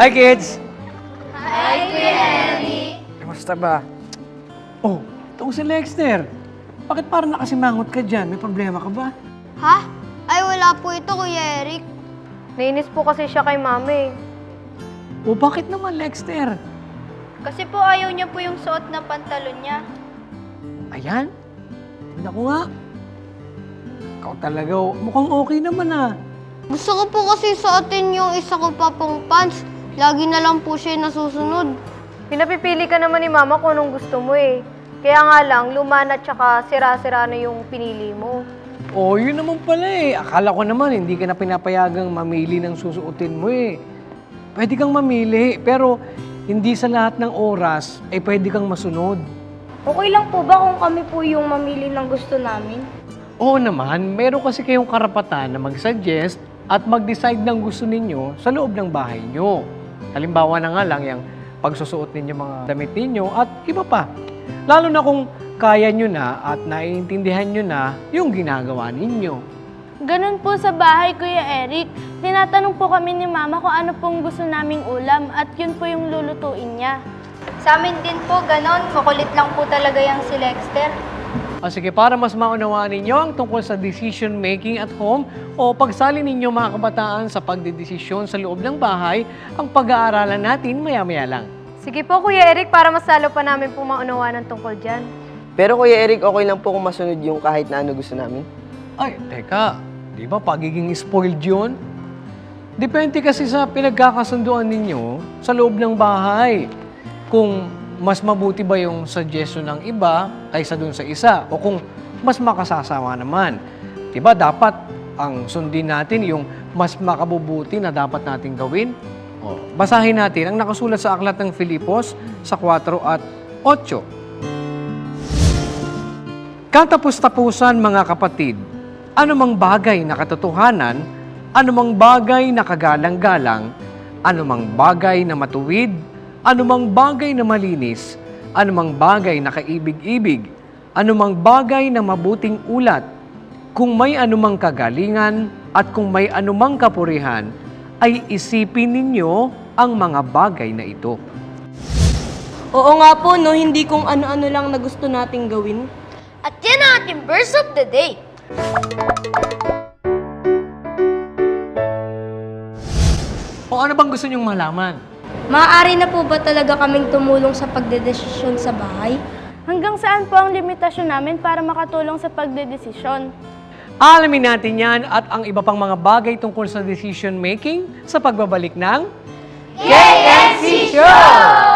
Hi, kids! Hi, Kuya Eric! Kamusta ba? Oh, itong si Lexter. Bakit parang nakasimangot ka dyan? May problema ka ba? Ha? Ay, wala po ito, Kuya Eric. Nainis po kasi siya kay mami. O bakit naman, Lexter? Kasi po ayaw niya po yung suot na pantalon niya. Ayan. Naku nga. Ikaw talaga, mukhang okay naman ah. Gusto ko po kasi suotin yung isa ko pa pong pants. Lagi na lang po siya nasusunod. Pinapipili ka naman ni mama kung anong gusto mo eh. Kaya nga lang, luma na tsaka sira-sira na yung pinili mo. Oh, yun naman pala eh. Akala ko naman hindi ka na pinapayagang mamili ng susuotin mo eh. Pwede kang mamili, pero hindi sa lahat ng oras ay pwede kang masunod. Okay lang po ba kung kami po yung mamili ng gusto namin? Oo naman, meron kasi kayong karapatan na mag-suggest at mag-decide ng gusto ninyo sa loob ng bahay nyo. Halimbawa na nga lang yung pagsusuot ninyo mga damit ninyo at iba pa. Lalo na kung kaya nyo na at naiintindihan nyo na yung ginagawa ninyo. Ganun po sa bahay, Kuya Eric. Tinatanong po kami ni Mama kung ano pong gusto naming ulam at yun po yung lulutuin niya. Sa amin din po, ganon. Makulit lang po talaga yung si Lexter. O sige, para mas maunawaan ninyo ang tungkol sa decision making at home o pagsali ninyo mga kabataan sa pagdedesisyon sa loob ng bahay, ang pag-aaralan natin maya-maya lang. Sige po, Kuya Eric, para mas lalo pa namin po maunawaan ang tungkol dyan. Pero Kuya Eric, okay lang po kung masunod yung kahit na ano gusto namin? Ay, teka, di ba pagiging spoiled yun? Depende kasi sa pinagkakasunduan ninyo sa loob ng bahay. Kung mas mabuti ba yung suggestion ng iba kaysa dun sa isa o kung mas makasasawa naman. Diba dapat ang sundin natin yung mas makabubuti na dapat natin gawin? O, basahin natin ang nakasulat sa aklat ng Filipos sa 4 at 8. Katapus-tapusan mga kapatid, anumang bagay na katotohanan, anumang bagay na kagalang-galang, anumang bagay na matuwid, anumang bagay na malinis, anumang bagay na kaibig-ibig, anumang bagay na mabuting ulat, kung may anumang kagalingan at kung may anumang kapurihan, ay isipin ninyo ang mga bagay na ito. Oo nga po, no, hindi kung ano-ano lang na gusto nating gawin. At yan ang ating verse of the day. O ano bang gusto nyong malaman? Maaari na po ba talaga kaming tumulong sa pagdedesisyon sa bahay? Hanggang saan po ang limitasyon namin para makatulong sa pagdedesisyon? Alamin natin yan at ang iba pang mga bagay tungkol sa decision making sa pagbabalik ng KNC Show!